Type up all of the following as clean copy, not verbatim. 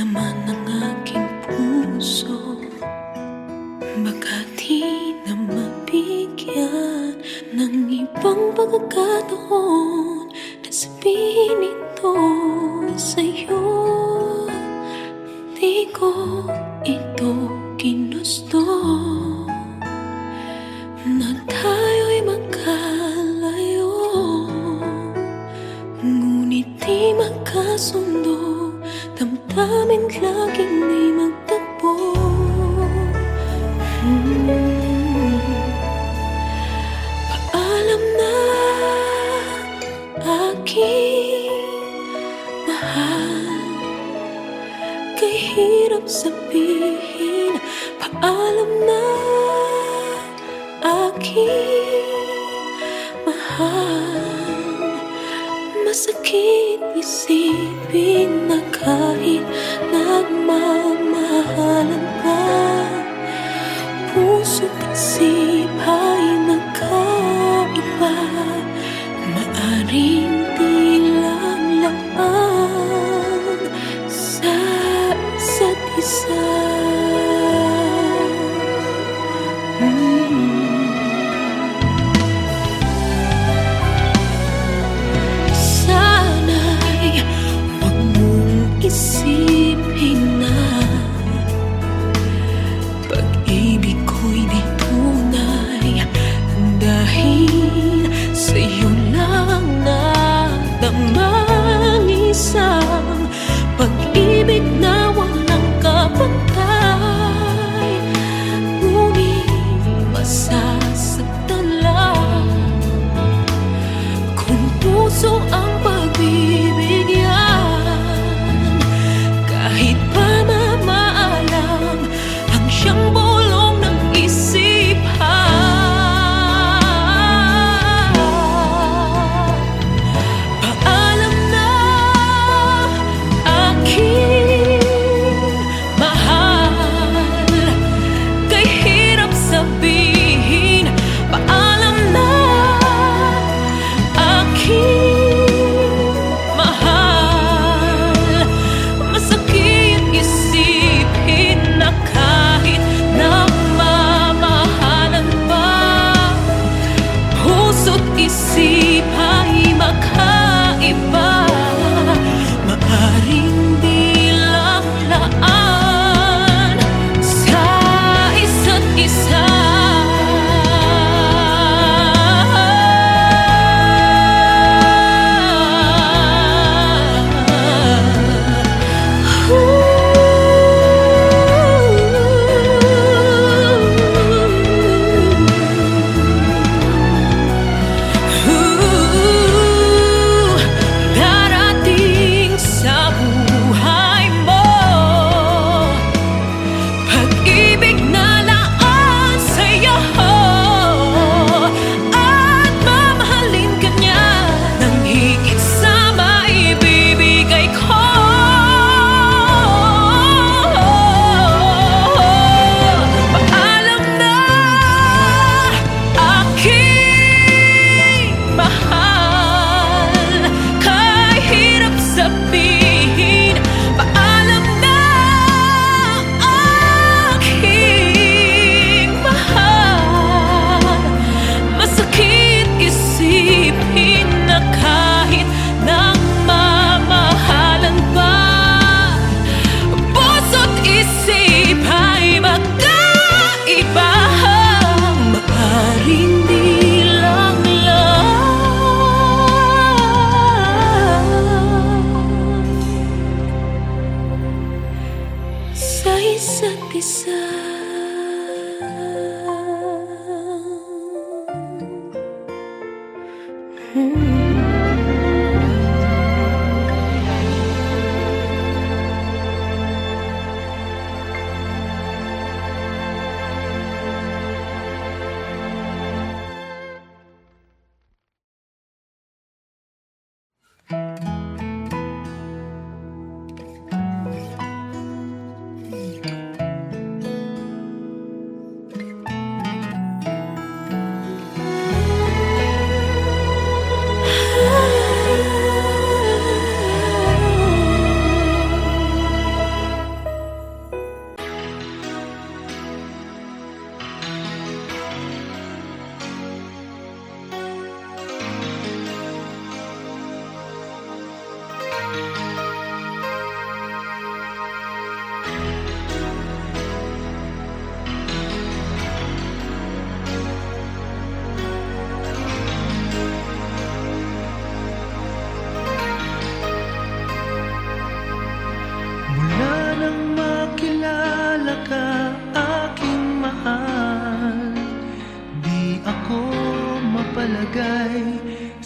laman ng aking puso. Baka di na mabigyan ng ibang pagkakataon na sabihin ito sa'yo. Di ko ito ginusto na tayo'y magkalayo, ngunit di magkasundo, damdamin laging di magtagpo. Paalam na aking mahal, kay hirap sabihin. Paalam na aking mahal, masakit isipin na kahit nagmamahalan pa, puso't isip ay nagkaiba. Maaring di lang laan sa isa't isa. Sana'y huwag mong isipin na pag-ibig ko'y di tunay, dahil sa'yo lang nadamang isang pag-ibig na walang kapantay. Ngunit masasaktan lang kung puso ang pagbibigyan, kahit pa mamaalam ang siyang bulong ng isipan. Paalam na aking mahal, kay hirap sabihin. Paalam na aking mahal, masakit isipin na kahit nagmamahalan pa, puso't isip ay magkaiba. Maaring di lang laan sa isa't isa. Darating sa buhay mo pag-ibig na laan sa'yo, at mamahalin ka niya nang higit sa maibibigay ko. Paalam na aking mahal, kay hirap sabihin. Paalam na aking mahal, masakit isipin na kahit nagmamahalan pa, puso't isip ay magkaiba. Maaring di lang sa isa't isa.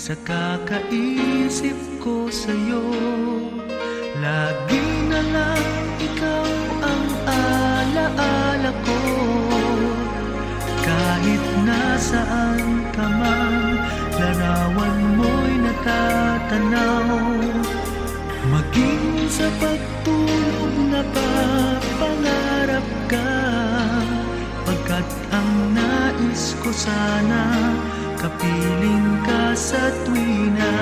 sa kakaisip ko sa'yo. Lagi na lang ikaw ang alaala ko. Kahit nasaan ka man, larawan mo'y natatanaw. Maging sa pagtulog napapangarap ka, pagkat ang nais ko sana kapiling ka sa tuwina.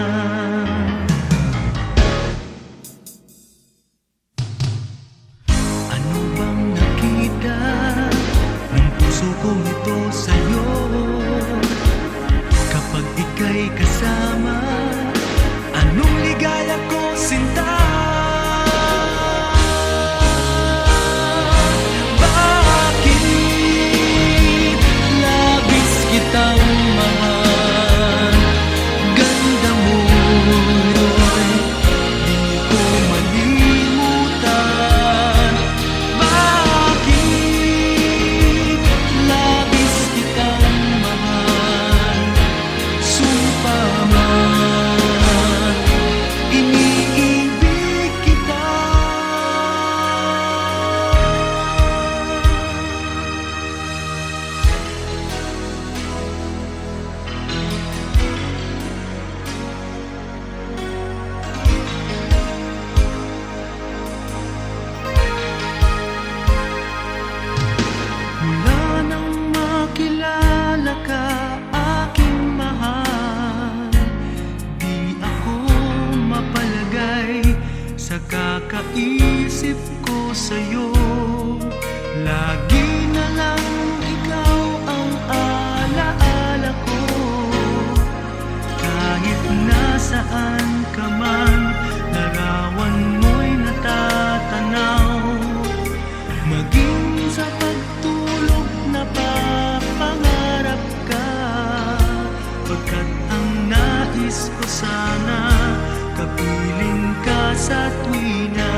Ano bang nakita ng puso kong ito sa'yo? Kapag ika'y kasama, anong ligaya ko, sinta? Bakit labis kitang mahal? Ganda mo'y di ko malimutan. Bakit labis kitang mahal? Sumpa man, iniibig kita. Mula nang makilala ka, aking mahal, di ako mapalagay sa kakaisip ko sa'yo. Lagi na lang ikaw ang alaala ko. Kahit nasaan ka man, larawan mo'y natatanaw. Maging sa pagtulog napapangarap ka, pagkat ang nais ko sana kapiling ka sa tuwina.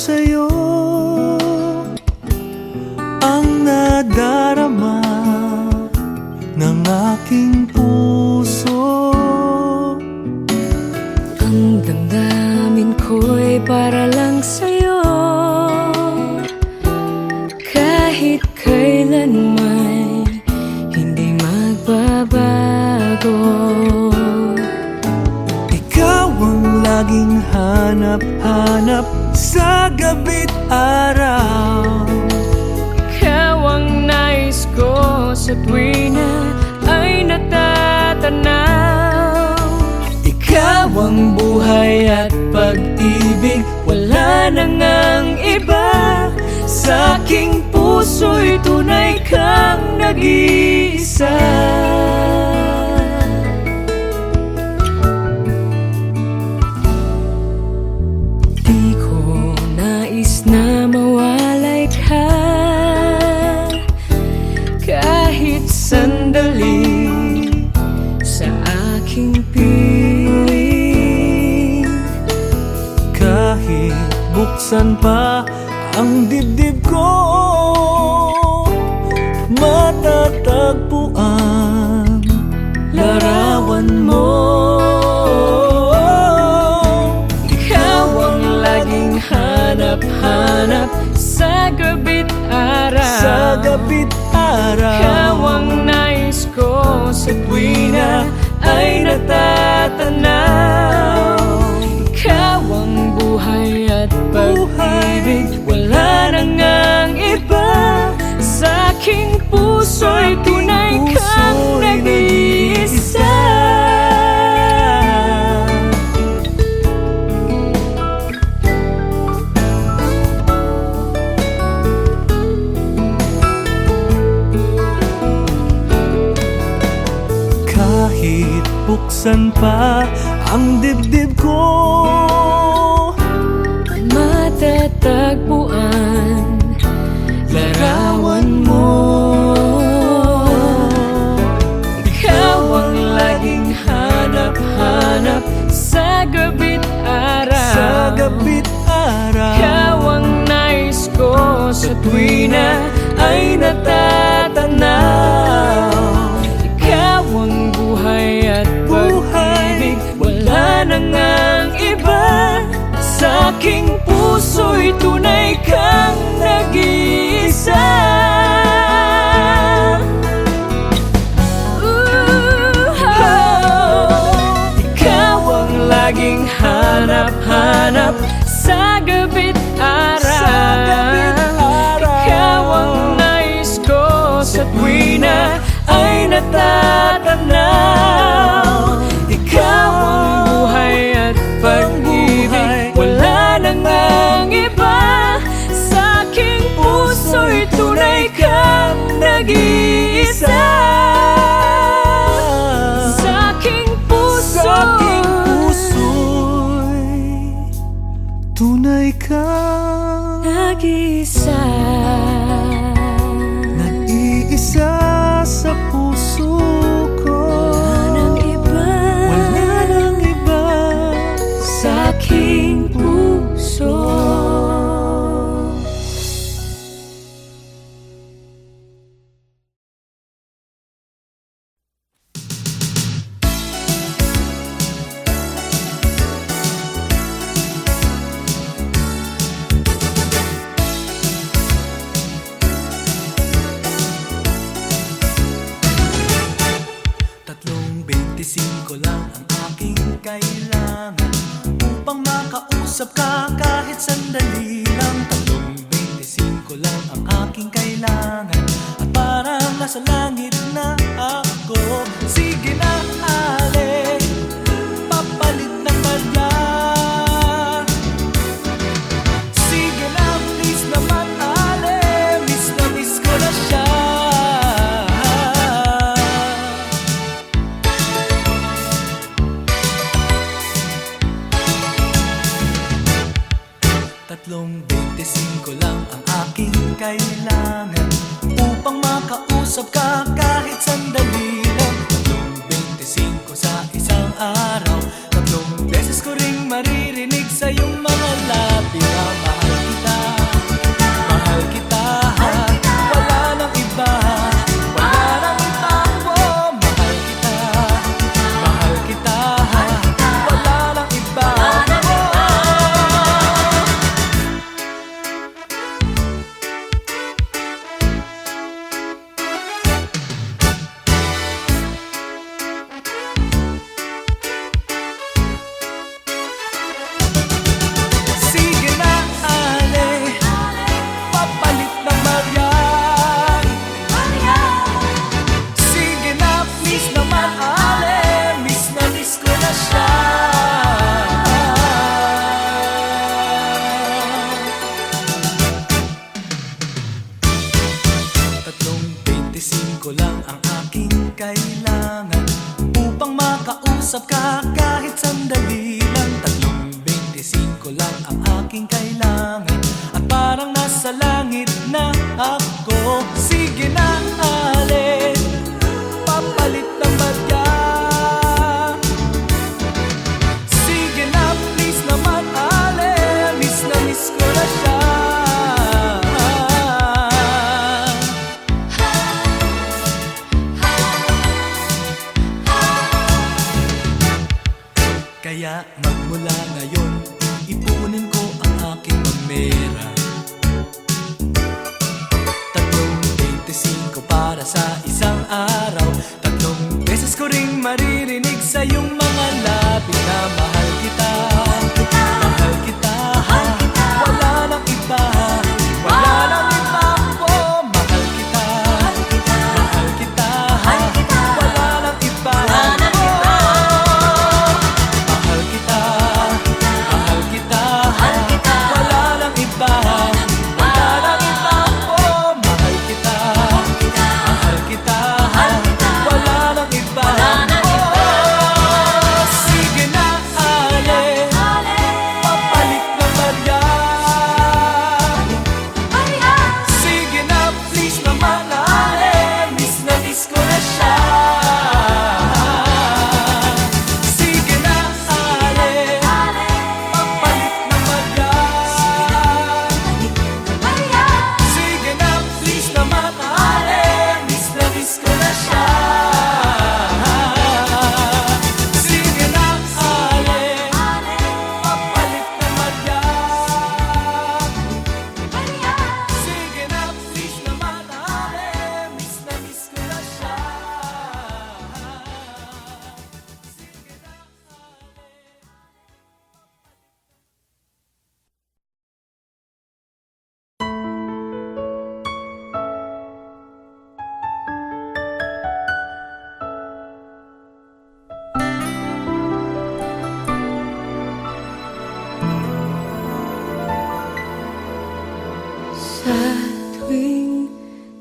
sa'yo ang nadarama ng aking puso. Ang damdamin ko'y para lang sa'yo, kahit kailanman hindi magbabago. Ikaw ang laging hanap-hanap sa gabi't araw. Ikaw ang nais ko sa tuwina ay natatanaw. Ikaw ang buhay at pag-ibig, wala nang ang iba. Sa aking puso'y tunay kang nag-iisa. Di ko nais na mawalay ka kahit sandali sa aking piling. Kahit buksan pa ang dibdib ko, matatagpuan larawan mo. Ikaw ang laging hanap-hanap sa gabi't araw. Sa gabi't araw, Ikaw ang nais ko sa tuwina ay natatanaw. Ikaw ang buhay at pag-ibig, wala nang ang iba. Sa aking puso'y tunay kang nag-iisa. kahit buksan pa ang dibdib ko, Matatagpuan larawan mo. Ikaw ang laging hanap-hanap sa gabi't araw. sa gabi't araw. Ikaw ang nais ko sa tuwina ay natatanaw. Ikaw ang buhay at pag-ibig, wala nang ang iba. Sa aking puso'y tunay kang nag-iisa. Ikaw ang laging hanap-hanap sa gabi't araw. Ikaw ang nais ko sa tuwina ay natatanaw. Ikaw ang buhay at pag-ibig, wala nang ang iba. Sa aking puso'y tunay kang nag-iisa. Sa aking puso, Sa aking puso'y tunay kang nag-iisa. nag-iisa sa puso ko. Walang iba, Wala nang iba. sa aking puso. Tatlong 25 lang ang aking kailangan upang makausap ka kahit sandali lang. Tatlong 25 lang ang aking kailangan at parang nasa langit na ako. Sige na, ale, papalit ng madla. Sige na, please naman, ale, miss na miss ko na siya. Tatlong 25 lang ang aking kailangan upang makausap ka kahit sandali lang. Tatlong 25 sa isang araw. Tatlong beses ko ring maririnig sa iyong mga labi na mahal kita. makausap ka kahit sandali lang. 3.25 lang ang aking kailangan, at parang nasa langit na ako. Sige na, alin, papalit ng badya. Sige na, please naman, alin, miss na miss ko na siya. Kaya magmula ngayon, ipunin ko ang aking pamera. 3.25 para sa isang araw. 3 beses ko ring maririnig sa iyong mga labi na mahal kita, mahal kita, wala nang iba, wala nang iba ako. Mahal kita, mahal kita, wala nang iba ako. Mahal kita, mahal kita, wala nang iba, wala nang iba ako. Mahal kita, mahal kita, wala nang iba ako. Sige na, alin, papalit ng barya. Sige na, please naman, alin, miss na miss ko na siya. Sige na, alin, papalit ng barya. Sige na, please naman, alin, miss na miss ko na siya. Sige na, alin, papalit ng barya. Sige na, please naman, alin, miss na miss ko na siya. Sa tuwing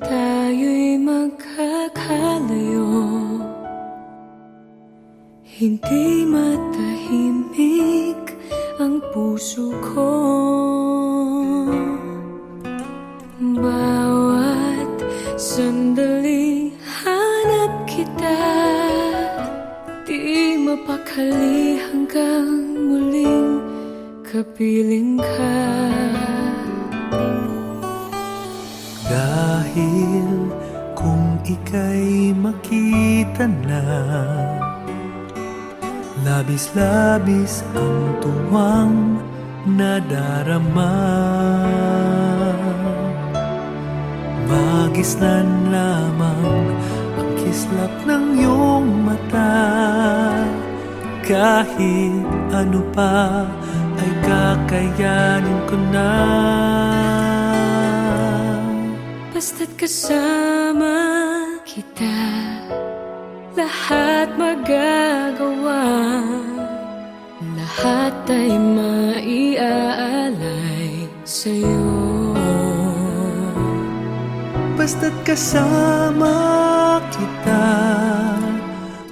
tayo'y magkakalayo, hindi matahimik ang puso ko. Bawat sandali hanap kita, di mapakali hanggang muling kapiling ka. Dahil kung ika'y makita na, labis-labis ang tuwang nadarama. Magisnan lamang ang kislap ng iyong mata. Kahit ano pa ay kakayanin ko na. Basta't kasama kita, lahat magagawa, lahat ay maiaalay sa'yo. Basta't kasama kita,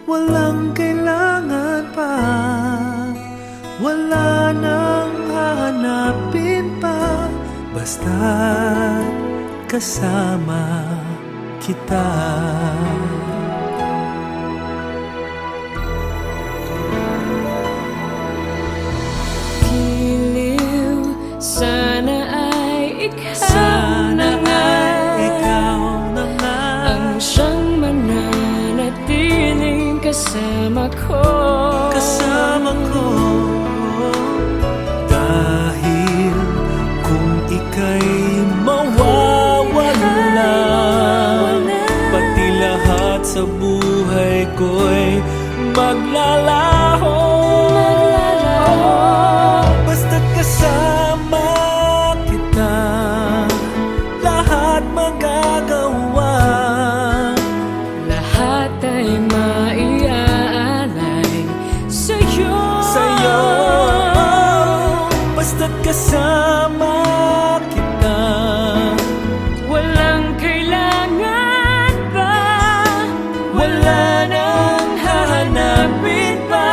walang kailangan pa, wala nang hahanapin pa. Basta't kasama kita. Giliw, sana ay ikaw Sana na nga, ay ikaw na nga ang siyang mananatiling kasama ko. kasama ko. Dahil kung ika'y mawawala, pati lahat sa buhay ko'y maglalaho. Basta't kasama kita, lahat magagawa. Lahat ay maiaalay sa'yo. Sa'yo, basta't kasama kita, Walang kailangan pa, wala nang hahanapin pa.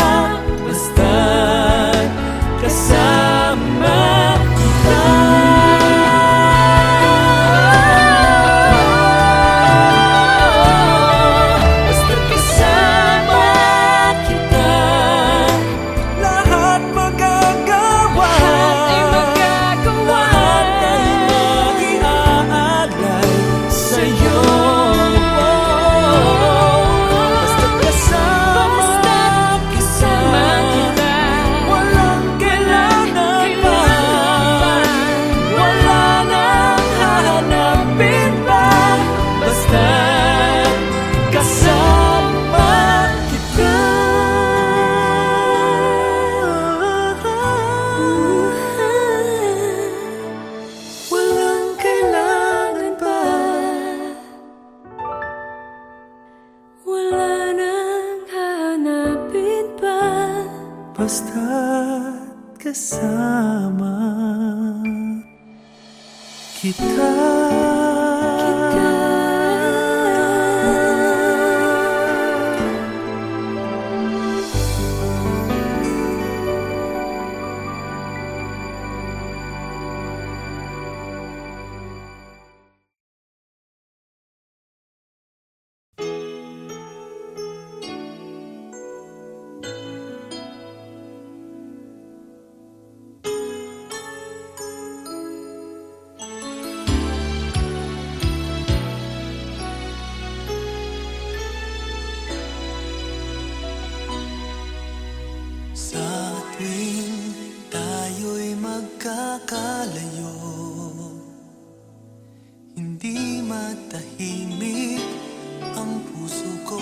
kita. Sa tuwing tayo'y magkakalayo, hindi matahimik ang puso ko.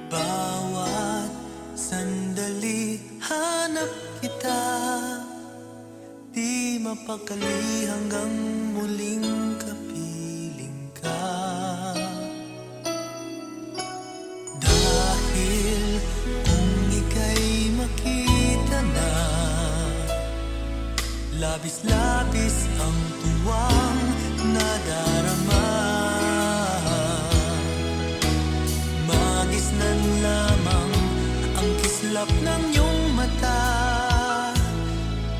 Bawat sandali hanap kita, di mapakali hanggang muling kapiling ka. Dahil kung ika'y makita na, labis-labis ang tuwang nadarama. Magisnan lamang ang kislap ng iyong mata.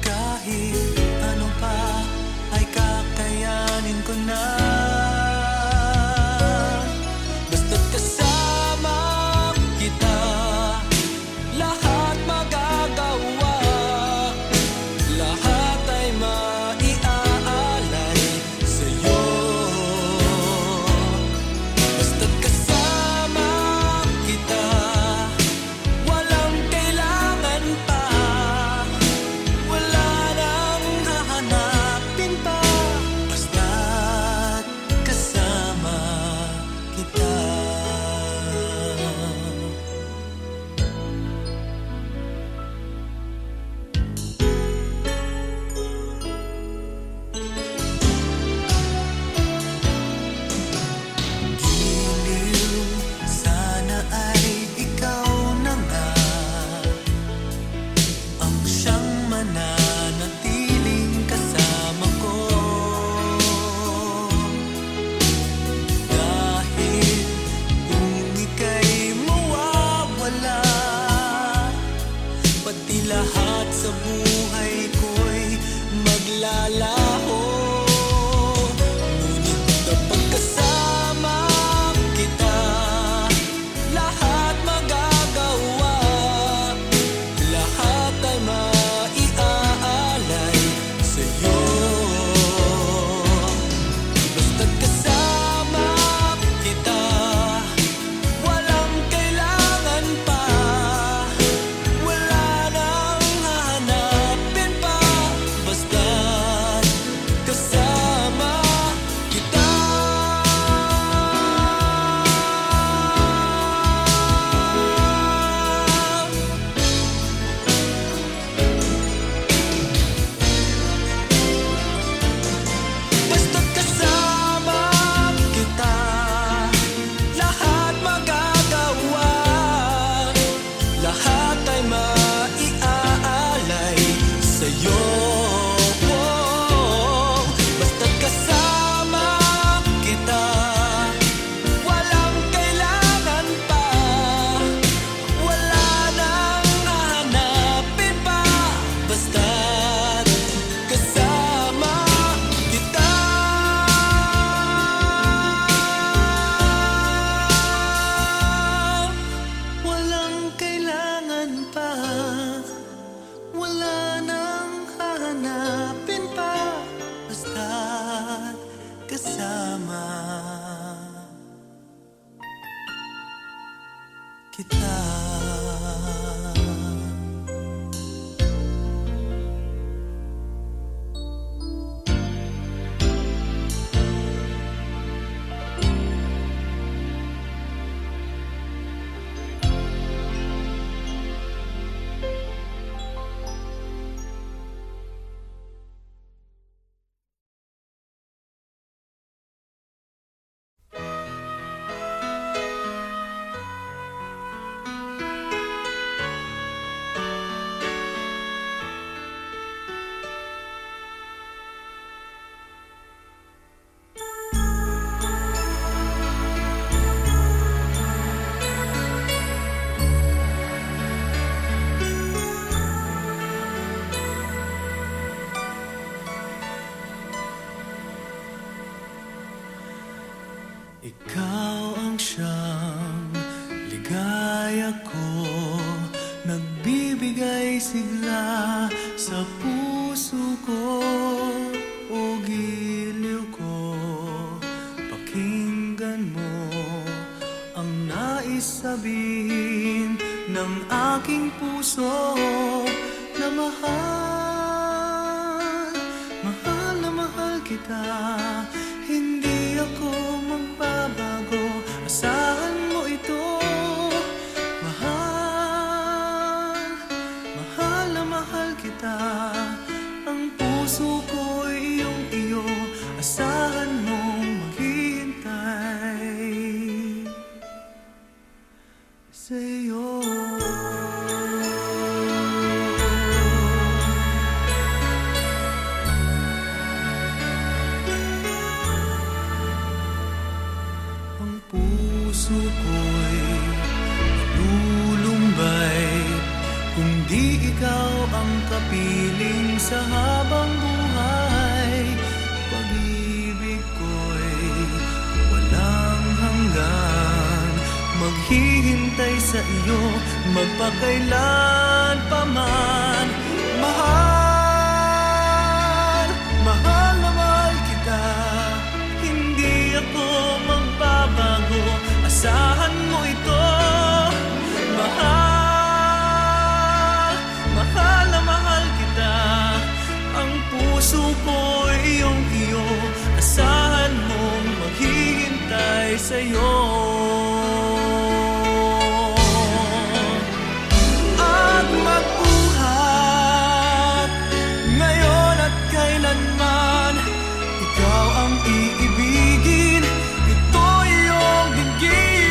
Kahit ano pa ay kakayanin ko na. Basta't kasama kita, lahat magagawa. Lahat ay maiaalay sa'yo. Basta't kasama kita, walang kailangan pa. Wala nang hahanapin pa. Basta't kasama kita. Giliw, sana ay ikaw na nga ang siyang mananatiling kasama ko. Dahil kung ika'y mawawala, pati lahat sa buhay ko'y maglalaho. Ngunit kapag kasama kita, lahat magagawa. Lahat ay maiaalay sa'yo. Basta't kasama kita, walang kailangan pa. Wala nang hahanapin pa. Basta't kasama kita. Basta't kasama kita, lahat magagawa. Lahat ay maiaalay sa'yo. Basta't kasama kita, walang kailangan pa. Wala nang hahanapin pa. Basta't kasama kita. Walang kailangan pa. Wala nang hahanapin pa. Basta't kasama kita. Ikaw ang siyang ligaya ko, nagbibigay sigla sa puso ko. O giliw ko, pakinggan mo ang nais sabihin ng aking puso na mahal, mahal na mahal kita. Hindi ako magbabago, asahan mo ito. Mahal, mahal na mahal kita. Ang puso ko'y iyong iyo, asahan mong maghihintay sa'yo. Ang puso ko'y malulumbay kung di ikaw ang kapiling sa habang buhay. Pag-ibig ko'y walang hanggan, maghihintay sa iyo magpakailan pa man. Mahal, mahal na mahal kita. Hindi ako magbabago, asahan mo ito. Mahal, mahal na mahal kita. Ang puso ko'y iyong iyo, asahan mong maghihintay sa'yo. At magbuhat ngayon at kailanman, ikaw ang iibigin, ito iyong dinggin.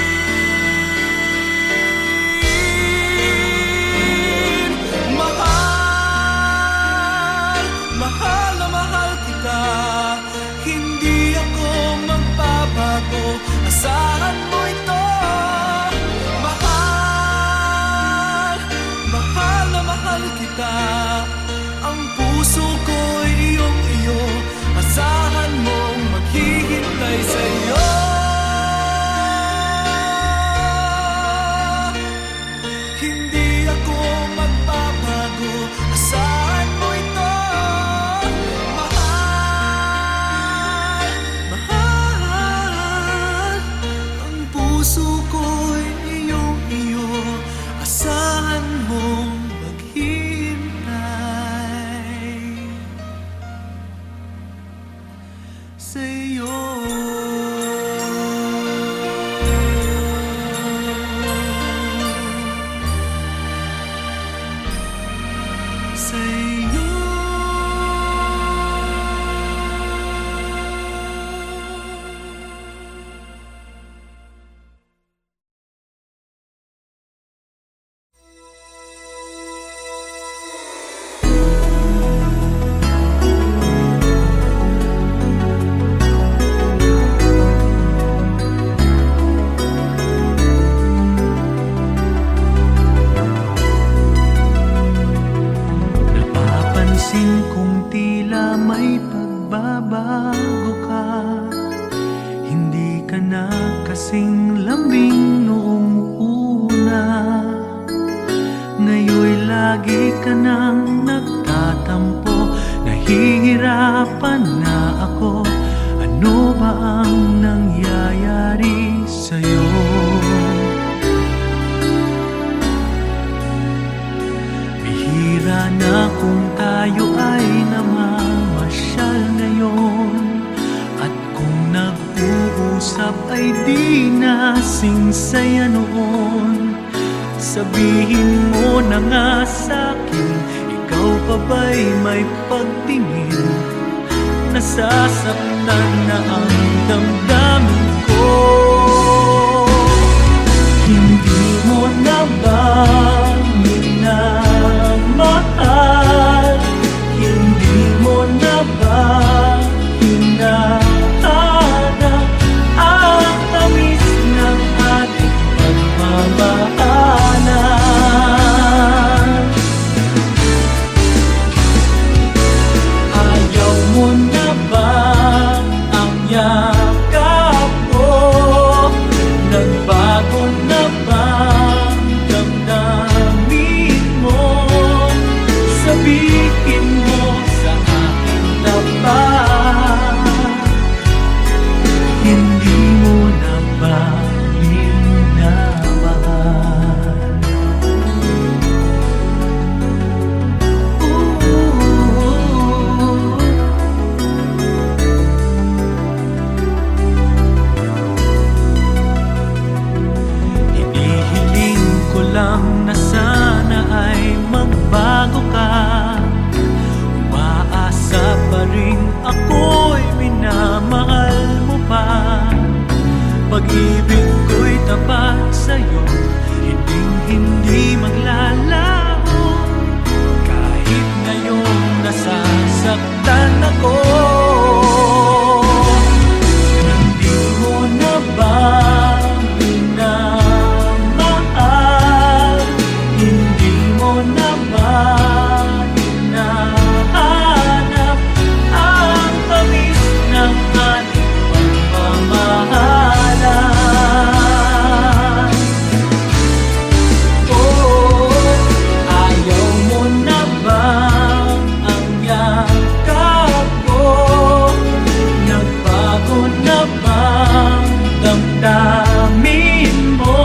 Mahal, mahal na mahal kita. Hindi ako magbabago, asahan mo ito. Mahal, mahal na mahal kita. Ang puso ko'y iyong iyo, asahan mong maghihintay sa'yo. Hindi ako magbabago, asahan mo ito. Mahal, mahal. Ang puso ko'y iyong iyo, asahan mong maghihintay sa'yo. Sa'yo. Napapansin kong tila may pagbabago ka. Hindi ka na kasing lambing noong una. Ngayon'y lagi ka nang nagtatampo. Nahihirapan na ako, ano ba ang nangyayari sa'yo? Bihira na kung tayo ay namamasyal ngayon, at kung nag-uusap ay di nasing saya noon. Sabihin mo na nga sa'kin, ikaw pa ba'y may pagtingin? Nasasaktan na ang damdamin ko. Hindi mo na ba minamahal? Hindi mo na ba hinahanap ang tamis ng ating pagmamahalan? Ayaw mo na ba ang yakap ko? ako'y minamahal mo pa. Pag-ibig ko'y tapat sa'yo, hindi maglalaho. Kahit ngayon nasasaktan ako, hindi mo na ba minamahal? Hindi mo na ba hinahanap ang tamis ng ating pagmamahalan? Oh, ayaw mo na bang ang yakap ko? Nagbago na bang damdamin mo?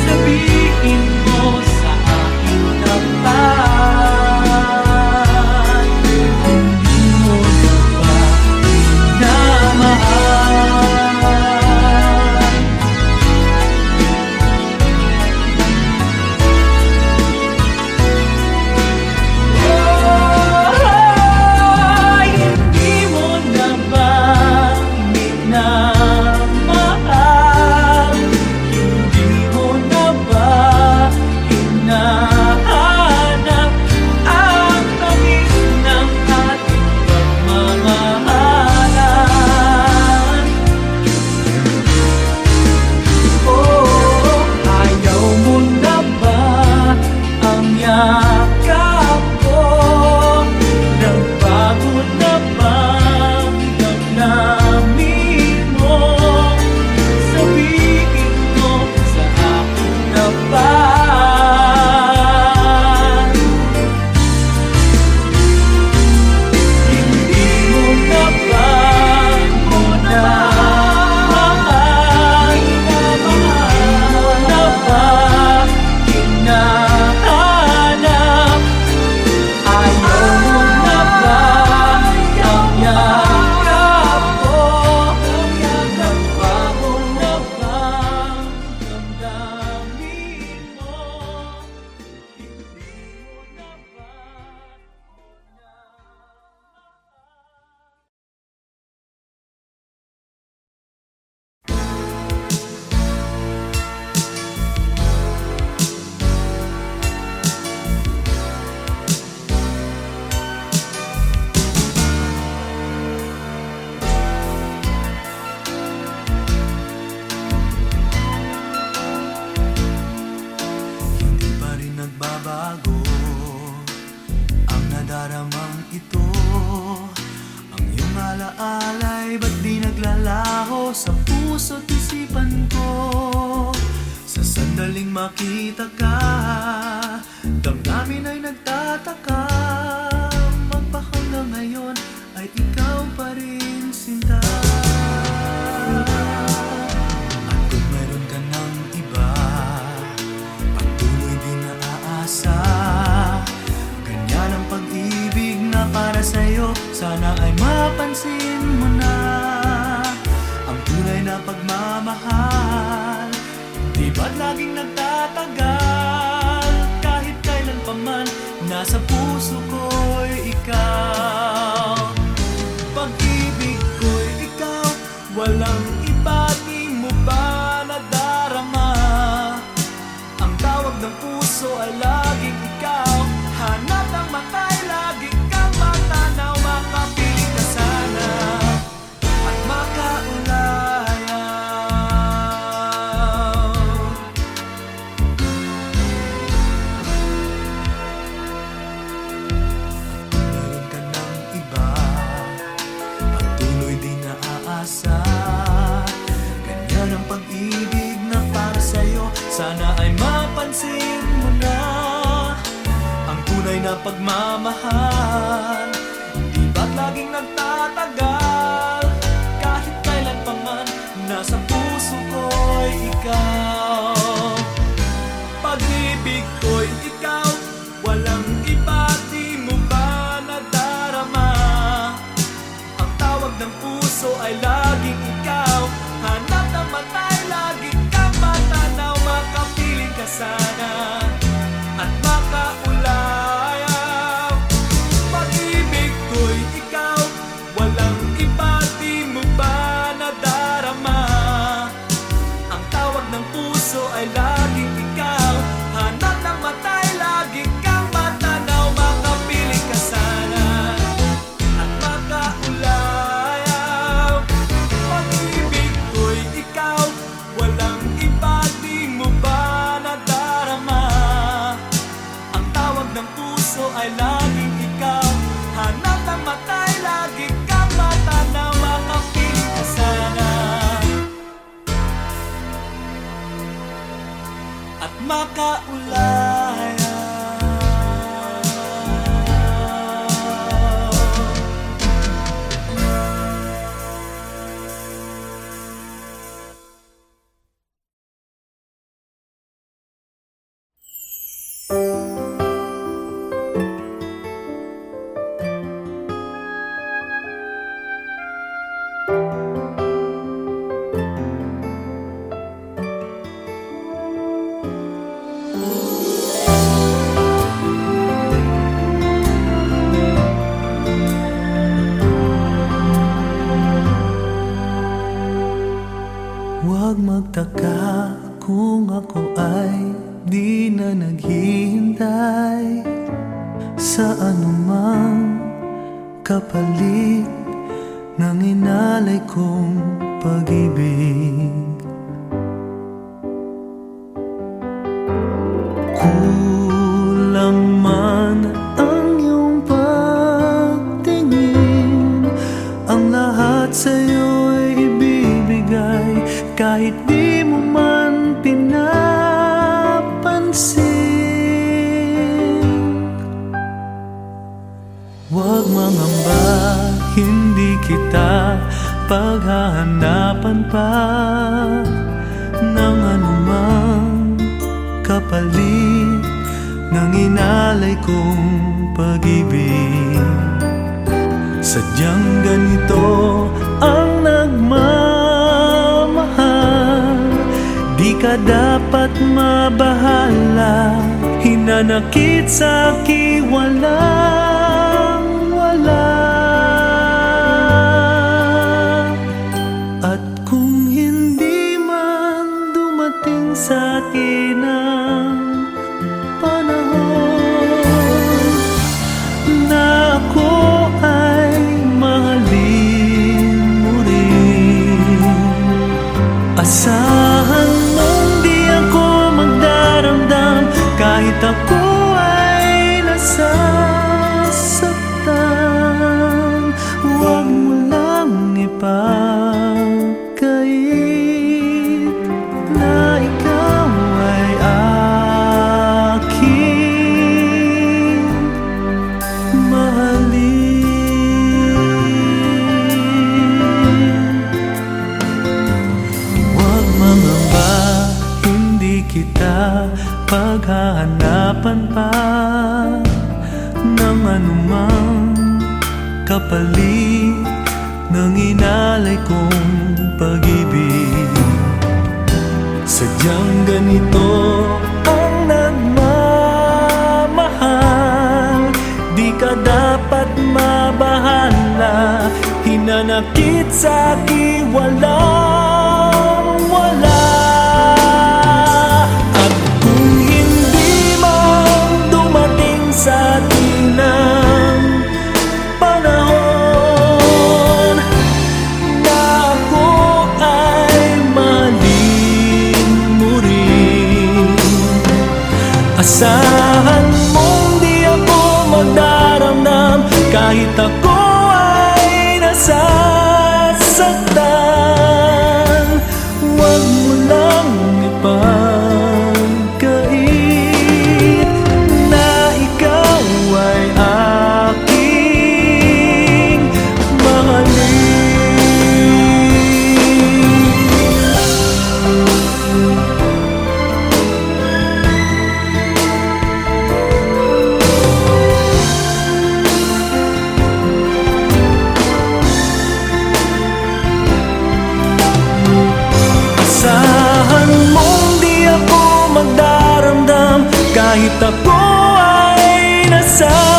Sabihin mo sa aking tapat, hindi mo na ba minamahal? Oh, hindi mo na ba minamahal? Hindi mo na ba hinahanap ang tamis ng ating pagmamahalan? Oh, ayaw mo na ba ang yakap ko? Nagbago na bang damdamin mo? Sabihin mo sa aking tapat, hindi mo na ba minamahal? Hindi mo na ba hinahanap? Ayaw mo na ba ang yakap ko? Nagbago na bang damdamin mo? Hindi mo na ba Hindi pa rin nagbabago ang nadaramang ito. Ang iyong alaalay, ba't di naglalaho sa puso't isipan ko? Sa sandaling makita ka, damdamin ay nagtataka. Magpahanggang ngayon ay ikaw pa rin, sinta. At kung meron ka ng iba, patuloy din naaasa. Ganyan ang pag-ibig na para sa'yo, sana ay mapansin mo na. Ang tunay na pagmamahal, di ba't laging nagtatagal? Kahit kailan pa man, nasa puso ko'y ikaw. Pag-ibig ko'y ikaw, walang iba. Di mo ba nadarama? Ang tawag ng puso ay laging ikaw. Hanap ng mata'y laging kang matanaw. Makapiling ka sana at makaulayaw. Meron ka ng iba, patuloy din naaasa. Ganyan ang pag-ibig na para sa'yo, sana ay mapansin mo na. Ang tunay na pagmamahal, di ba't laging nagtatagal? Kahit kailan pa man, nasa puso ko'y ikaw. Pag-ibig ko'y ikaw, walang iba. Di mo ba nadarama? Ang tawag ng puso ay laging ikaw. Hanap ng mata'y laging kang matanaw. Makapiling ka sana at makaulayaw. Pag-ibig ko'y ikaw, kaulayan. Huwag magtaka kung ako ay di na naghihintay sa anumang kapalit ng inalay kong pag-ibig. Kulang man ang iyong pagtingin, ang lahat sa'yo'y ibibigay kahit di mo man pinapansin. Huwag mangamba, hindi kita paghahanapan pa ng anumang kapalit ng inalay kong pag-ibig. Sadyang ganito ang nagmamahal, di ka dapat mabahala, hinanakit sa akin walang-wala. At kung hindi man dumating sa akin ang panahon na ako ay mahalin mo rin, asahan mong di ako magdaramdam kahit ako ay nasasaktan. Huwag mo lang ipagkait na ikaw ay aking mahalin. Huwag mangamba, hindi kita paghahanapan pa ng anumang kapalit ng inalay kong pag-ibig. Sadyang ganito ang nagmamahal, di ka dapat mabahala, hinanakit sa akin walang-wala. At kung hindi man dumating sa atin ang panahon na ako ay mahalin mo rin, asahan mong di ako magdaramdam kahit ako ay nasasaktan. Huwag mo lang ipagkait na ikaw ay aking asahan mong di ako magdaramdam kahit ako ay nasasaktan.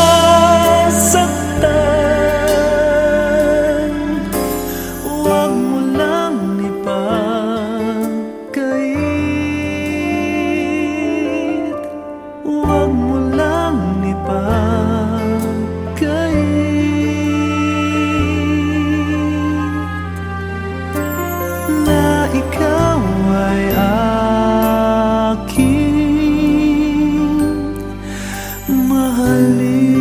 Huwag mo lang ipagkait, huwag mo lang ipagkait na ikaw ay aking mahalin.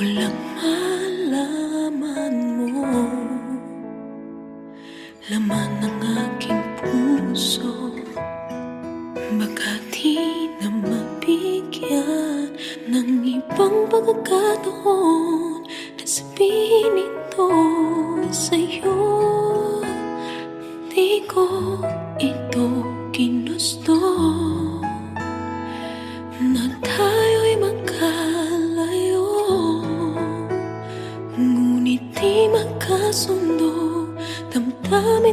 Walang malaman mo laman ng aking sabihin ito sa'yo. Di ko ito ginusto na tayo'y magkalayo, ngunit di magkasundo. Damdamin